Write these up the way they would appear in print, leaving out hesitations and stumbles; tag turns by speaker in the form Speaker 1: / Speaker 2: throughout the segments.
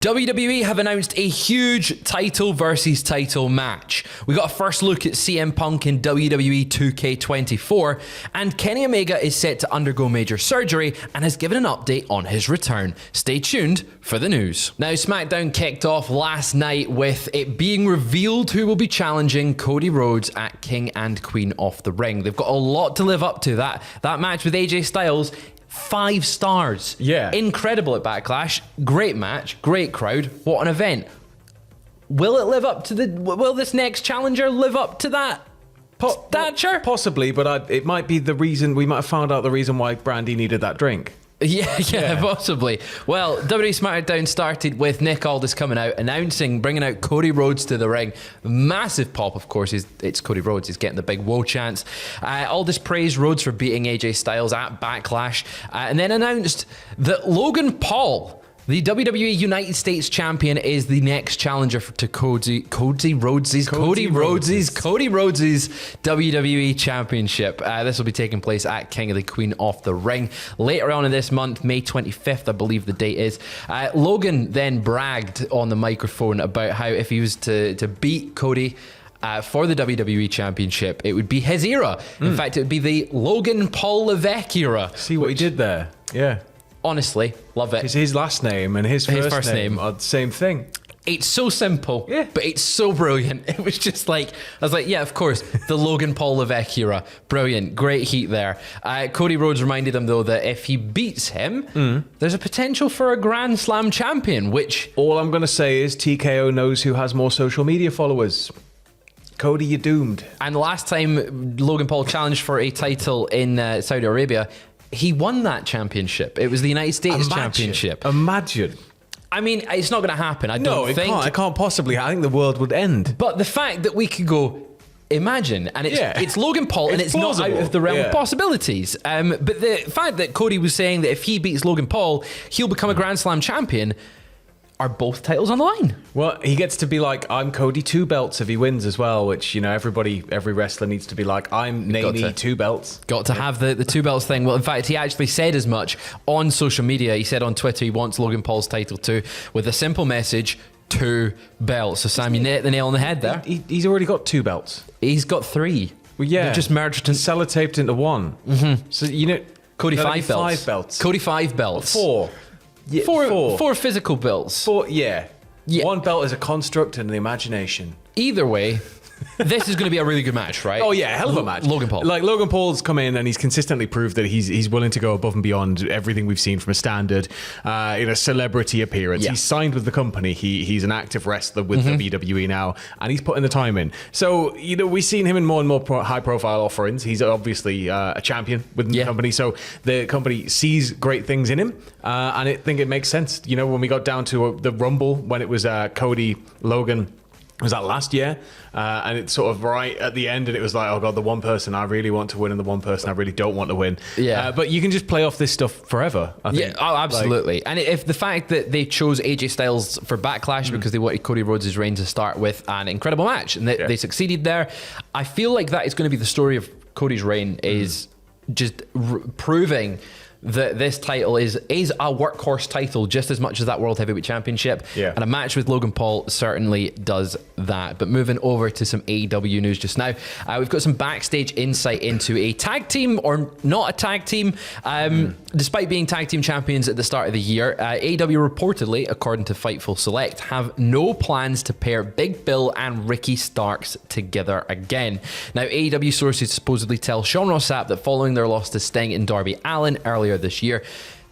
Speaker 1: WWE have announced a huge title versus title match. We got a first look at CM Punk in WWE 2K24, and Kenny Omega is set to undergo major surgery and has given an update on his return. Stay tuned for the news. Now, SmackDown kicked off last night with it being revealed who will be challenging Cody Rhodes at King and Queen of the Ring. They've got a lot to live up to. That match with AJ Styles, 5 stars.
Speaker 2: Yeah.
Speaker 1: Incredible at Backlash. Great match. Great crowd. What an event. Will this next challenger live up to that stature?
Speaker 2: Possibly, but it might be the reason, we might have found out the reason why Brandy needed that drink.
Speaker 1: Yeah, possibly. Well, WWE SmackDown started with Nick Aldis coming out, bringing out Cody Rhodes to the ring. Massive pop, of course. It's Cody Rhodes. He's getting the big whoa chants. Aldis praised Rhodes for beating AJ Styles at Backlash, and then announced that Logan Paul, the WWE United States champion, is the next challenger to Cody Rhodes' WWE Championship. This will be taking place at King of the Queen of the Ring later on in this month, May 25th, I believe the date is. Logan then bragged on the microphone about how if he was to beat Cody for the WWE Championship, it would be his era. In fact, it would be the Logan Paul Levesque era.
Speaker 2: See what he did there? Yeah.
Speaker 1: Honestly, love it.
Speaker 2: Because his last name and his first name are the same thing.
Speaker 1: It's so simple, but it's so brilliant. It was just like, I was like, yeah, of course, the Logan Paul Levesque era. Brilliant. Great heat there. Cody Rhodes reminded him, though, that if he beats him, there's a potential for a Grand Slam champion, which...
Speaker 2: All I'm going to say is TKO knows who has more social media followers. Cody, you're doomed.
Speaker 1: And the last time Logan Paul challenged for a title in Saudi Arabia, he won that championship. It was the United States Championship.
Speaker 2: Imagine.
Speaker 1: I mean, it's not going to happen. I don't think.
Speaker 2: It can't possibly. I think the world would end.
Speaker 1: But the fact that we could go, imagine, and it's Logan Paul, and it's
Speaker 2: plausible.
Speaker 1: Not out of the realm of possibilities. But the fact that Cody was saying that if he beats Logan Paul, he'll become a Grand Slam champion. Are both titles on the line?
Speaker 2: Well, he gets to be like, I'm Cody 2 belts if he wins as well, which, you know, every wrestler needs to be like, I'm Naney 2 belts.
Speaker 1: Got to have the 2 belts thing. Well, in fact, he actually said as much on social media. He said on Twitter he wants Logan Paul's title too, with a simple message, 2 belts. So Sam, you hit the nail on the head there.
Speaker 2: He's already got 2 belts.
Speaker 1: He's got 3.
Speaker 2: Well, yeah.
Speaker 1: They're just merged and
Speaker 2: sellotaped into one. Mm-hmm. So, you know,
Speaker 1: Cody 5 belts.
Speaker 2: 5 belts.
Speaker 1: Cody 5 belts.
Speaker 2: 4. Yeah,
Speaker 1: 4 physical belts.
Speaker 2: 4, yeah. 1 belt is a construct and an imagination.
Speaker 1: Either way, this is going to be a really good match, right?
Speaker 2: Oh yeah, hell of a match.
Speaker 1: Logan Paul.
Speaker 2: Like, Logan Paul's come in and he's consistently proved that he's willing to go above and beyond everything we've seen from a standard celebrity appearance. Yeah. He's signed with the company. He's an active wrestler with WWE now, and he's putting the time in. So, you know, we've seen him in more and more high profile offerings. He's obviously a champion within the company, so the company sees great things in him, and I think it makes sense. You know, when we got down to the Rumble, when it was Cody, Logan, was that last year? And it's sort of right at the end, and it was like, oh God, the one person I really want to win and the one person I really don't want to win.
Speaker 1: Yeah.
Speaker 2: But you can just play off this stuff forever, I think.
Speaker 1: Yeah, oh, absolutely. And if the fact that they chose AJ Styles for Backlash because they wanted Cody Rhodes' reign to start with an incredible match, and they succeeded there, I feel like that is going to be the story of Cody's reign, is just proving that this title is a workhorse title just as much as that World Heavyweight Championship.
Speaker 2: Yeah.
Speaker 1: And a match with Logan Paul certainly does that. But moving over to some AEW news just now, we've got some backstage insight into a tag team, or not a tag team. Despite being tag team champions at the start of the year, AEW reportedly, according to Fightful Select, have no plans to pair Big Bill and Ricky Starks together again. Now, AEW sources supposedly tell Sean Ross Sapp that following their loss to Sting and Darby Allin earlier this year,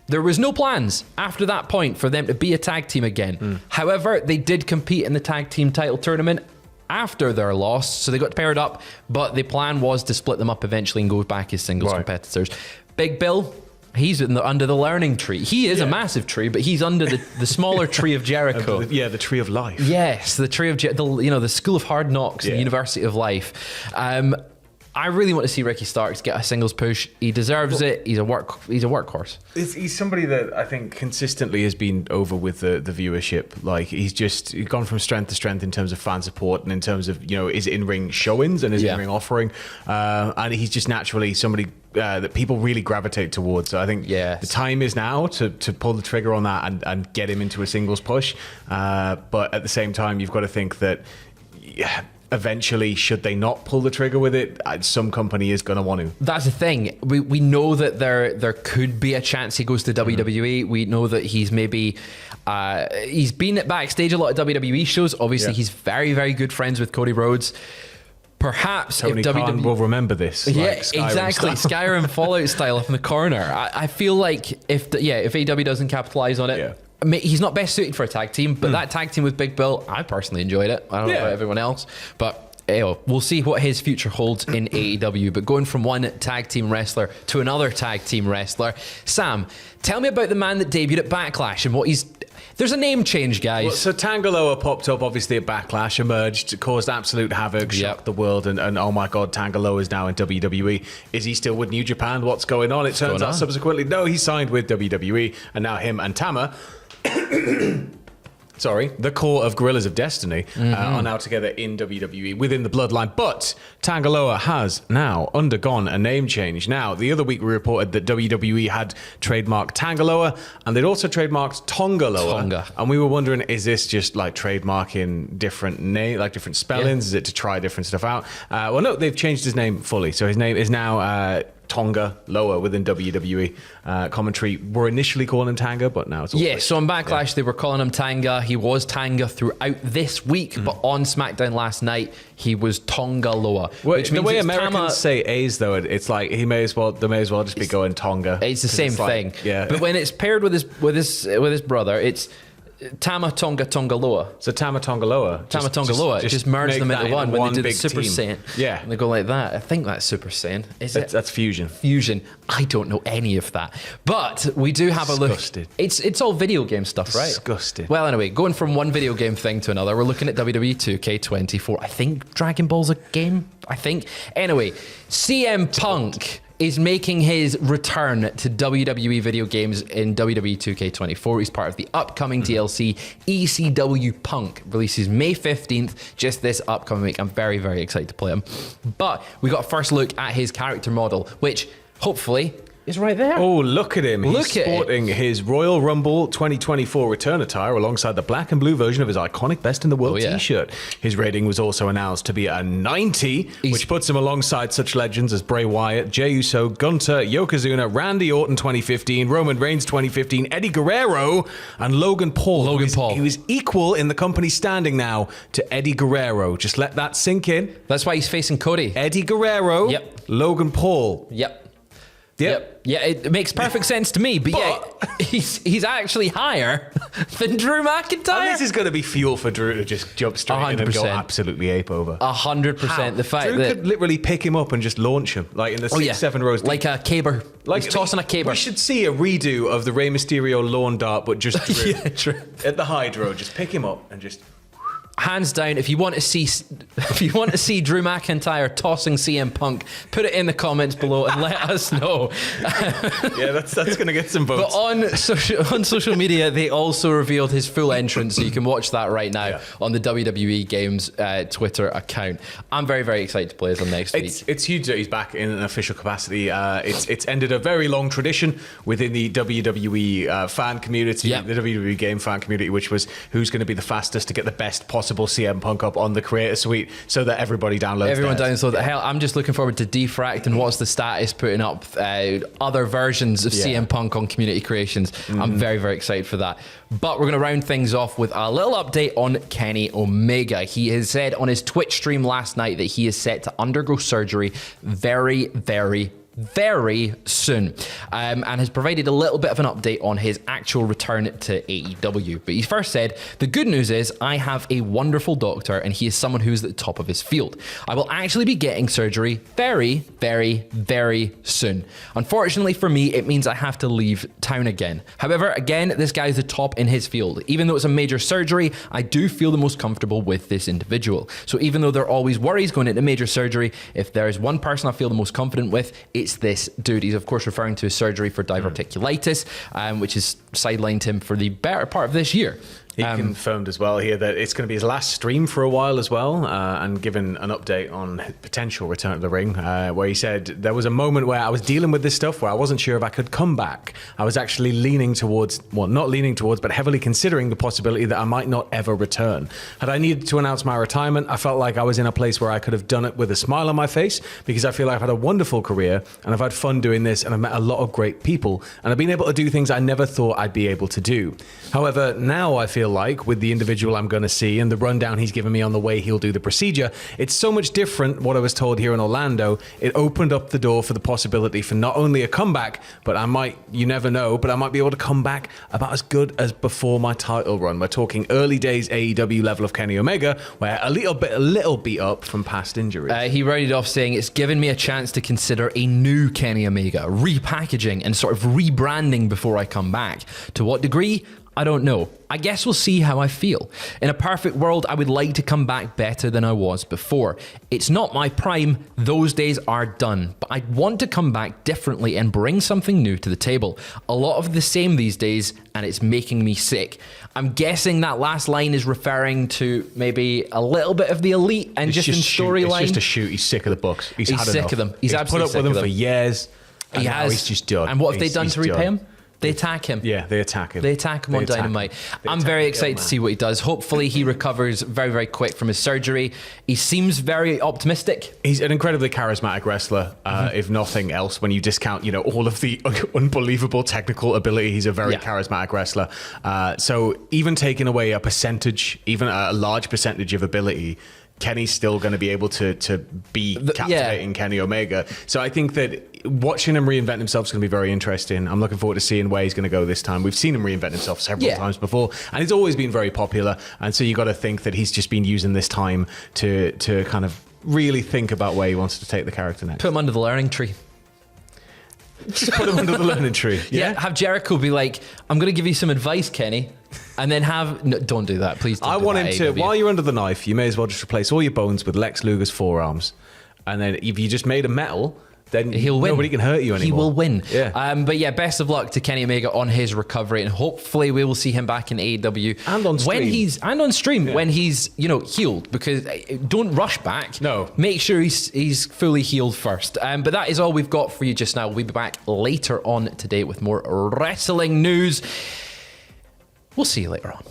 Speaker 1: there was no plans after that point for them to be a tag team again. However, they did compete in the tag team title tournament after their loss, so they got paired up, but the plan was to split them up eventually and go back as singles competitors. Big Bill, he's under the learning tree. He is a massive tree, but he's under the smaller tree of Jericho.
Speaker 2: The tree of life.
Speaker 1: Yes, the tree of the school of hard knocks, the University of Life. I really want to see Ricky Starks get a singles push. He deserves it. He's a workhorse.
Speaker 2: He's somebody that I think consistently has been over with the viewership. Like he's gone from strength to strength in terms of fan support and in terms of his in-ring showings and his in-ring offering, and he's just naturally somebody that people really gravitate towards. So I think the time is now to pull the trigger on that and get him into a singles push. But at the same time, you've got to think that eventually, should they not pull the trigger with it, some company is going to want to.
Speaker 1: That's the thing. We know that there could be a chance he goes to WWE. We know that he's maybe he's been backstage a lot of WWE shows. Obviously, he's very, very good friends with Cody Rhodes. Perhaps
Speaker 2: Tony
Speaker 1: if
Speaker 2: Khan will remember this.
Speaker 1: Exactly. Skyrim Fallout style up in the corner. I feel like if AEW doesn't capitalize on it, he's not best suited for a tag team, but that tag team with Big Bill, I personally enjoyed it. I don't know about everyone else, but we'll see what his future holds in AEW. But going from one tag team wrestler to another tag team wrestler, Sam, tell me about the man that debuted at Backlash and what he's... There's a name change, guys.
Speaker 2: Well, so Tonga Loa popped up, obviously, at Backlash, emerged, caused absolute havoc, shocked the world, and oh my God, Tonga Loa is now in WWE. Is he still with New Japan? What's going on? It turns out subsequently, no, he signed with WWE, and now him and Tama... the core of Guerrillas of Destiny are now together in WWE within the bloodline. But Tonga Loa has now undergone a name change. Now, the other week we reported that WWE had trademarked Tonga Loa and they'd also trademarked Tonga Loa. And we were wondering, is this just like trademarking different name, like different spellings? Is it to try different stuff out? Well, no, they've changed his name fully. So his name is now... Tonga Loa within WWE. Commentary were initially calling him Tanga, but now it's all
Speaker 1: so on Backlash they were calling him Tanga. He was Tanga throughout this week, but on SmackDown last night he was Tonga Loa.
Speaker 2: Which the way Americans say A's though, it's like they may as well just be going Tonga.
Speaker 1: It's the same thing. But when it's paired with his brother, it's Tama Tonga Tonga Loa.
Speaker 2: So Tama Tonga Loa.
Speaker 1: Tama Tonga Loa. Just merge them into one when they do the Super Saiyan.
Speaker 2: Yeah.
Speaker 1: And they go like that. I think that's Super Saiyan.
Speaker 2: That's fusion.
Speaker 1: Fusion. I don't know any of that. But we do have a look. It's all video game stuff, right?
Speaker 2: Disgusted.
Speaker 1: Well, anyway, going from one video game thing to another, we're looking at WWE 2K24. I think Dragon Ball's a game. Anyway, CM Punk is making his return to WWE video games in WWE 2K24. He's part of the upcoming DLC. ECW Punk releases May 15th, just this upcoming week. I'm very, very excited to play him. But we got a first look at his character model, which hopefully is right there.
Speaker 2: Oh, look at him. He's sporting his Royal Rumble 2024 return attire alongside the black and blue version of his iconic Best in the World t-shirt. His rating was also announced to be a 90, which puts him alongside such legends as Bray Wyatt, Jey Uso, Gunther, Yokozuna, Randy Orton 2015, Roman Reigns 2015, Eddie Guerrero, and Logan Paul. He was equal in the company standing now to Eddie Guerrero. Just let that sink in.
Speaker 1: That's why he's facing Cody.
Speaker 2: Eddie Guerrero, Logan Paul.
Speaker 1: Yep. Yeah, it makes perfect sense to me, but he's actually higher than Drew McIntyre.
Speaker 2: And this is going to be fuel for Drew to just jump straight 100%. In and go absolutely ape over.
Speaker 1: 100%. The fact
Speaker 2: Drew could literally pick him up and just launch him, like in the 6-7 rows.
Speaker 1: Like a caber. Like he's tossing a caber.
Speaker 2: We should see a redo of the Rey Mysterio lawn dart, but just Drew. At the Hydro, just pick him up and just...
Speaker 1: Hands down, if you want to see Drew McIntyre tossing CM Punk, put it in the comments below and let us know.
Speaker 2: That's going to get some votes.
Speaker 1: But on social media, they also revealed his full entrance, so you can watch that right now on the WWE Games Twitter account. I'm very, very excited to play as him next week.
Speaker 2: It's huge that he's back in an official capacity. It's ended a very long tradition within the WWE fan community, the WWE game fan community, which was who's going to be the fastest to get the best possible CM Punk up on the creator suite so that everybody downloads.
Speaker 1: Everyone downloads it. Hell, I'm just looking forward to Defract and what's the status putting up other versions of CM Punk on community creations. I'm very, very excited for that. But we're going to round things off with a little update on Kenny Omega. He has said on his Twitch stream last night that he is set to undergo surgery very, very, very soon, and has provided a little bit of an update on his actual return to AEW. But he first said, "The good news is I have a wonderful doctor and he is someone who is at the top of his field. I will actually be getting surgery very, very, very soon. Unfortunately for me, it means I have to leave town again. However, again, this guy is the top in his field. Even though it's a major surgery, I do feel the most comfortable with this individual. So even though there are always worries going into major surgery, if there is one person I feel the most confident with, it's this dude." He's of course referring to his surgery for diverticulitis, which has sidelined him for the better part of this year.
Speaker 2: He confirmed as well here that it's going to be his last stream for a while as well, and given an update on potential return to the ring, where he said, "There was a moment where I was dealing with this stuff where I wasn't sure if I could come back. I was actually leaning towards, well, not leaning towards, but heavily considering the possibility that I might not ever return. Had I needed to announce my retirement, I felt like I was in a place where I could have done it with a smile on my face, because I feel like I've had a wonderful career and I've had fun doing this, and I've met a lot of great people, and I've been able to do things I never thought I'd be able to do. However, now I feel like with the individual I'm going to see and the rundown he's given me on the way he'll do the procedure, it's so much different what I was told here in Orlando. It opened up the door for the possibility for not only a comeback, but I might, you never know, but I might be able to come back about as good as before my title run." We're talking early days AEW level of Kenny Omega, where a little beat up from past injuries.
Speaker 1: He rounded off saying, "It's given me a chance to consider a new Kenny Omega, repackaging and sort of rebranding before I come back. To what degree? I don't know. I guess we'll see how I feel. In a perfect world, I would like to come back better than I was before. It's not my prime, those days are done, but I want to come back differently and bring something new to the table. A lot of the same these days, and it's making me sick." I'm guessing that last line is referring to maybe a little bit of the Elite and just in storyline.
Speaker 2: It's just a shoot. He's sick of the books. He's had
Speaker 1: sick
Speaker 2: enough.
Speaker 1: of them. He's absolutely
Speaker 2: put up
Speaker 1: sick
Speaker 2: with
Speaker 1: of
Speaker 2: them
Speaker 1: them
Speaker 2: for years. And
Speaker 1: He
Speaker 2: now
Speaker 1: has.
Speaker 2: he's just done.
Speaker 1: And what have they done to repay
Speaker 2: done.
Speaker 1: him? They attack him.
Speaker 2: Yeah, they attack him.
Speaker 1: They attack him on Dynamite. I'm very excited to see what he does. Hopefully he recovers very, very quick from his surgery. He seems very optimistic.
Speaker 2: He's an incredibly charismatic wrestler, if nothing else. When you discount, all of the unbelievable technical ability, he's a very charismatic wrestler. So even taking away a percentage, even a large percentage of ability, Kenny's still going to be able to be captivating Kenny Omega. So I think that watching him reinvent himself is going to be very interesting. I'm looking forward to seeing where he's going to go this time. We've seen him reinvent himself several times before, and he's always been very popular. And so you got to think that he's just been using this time to kind of really think about where he wants to take the character next.
Speaker 1: Put him under the learning tree.
Speaker 2: Just put him under the learning tree.
Speaker 1: Yeah, have Jericho be like, "I'm going to give you some advice, Kenny." And then don't do that, please.
Speaker 2: I want him to, while you're under the knife, you may as well just replace all your bones with Lex Luger's forearms. And then if you just made a metal, then
Speaker 1: he'll win.
Speaker 2: Nobody can hurt you anymore.
Speaker 1: He will win.
Speaker 2: Yeah.
Speaker 1: But yeah, best of luck to Kenny Omega on his recovery, and hopefully we will see him back in AEW
Speaker 2: and on stream.
Speaker 1: When he's healed, because don't rush back.
Speaker 2: No,
Speaker 1: make sure he's fully healed first. But that is all we've got for you just now. We'll be back later on today with more wrestling news. We'll see you later on.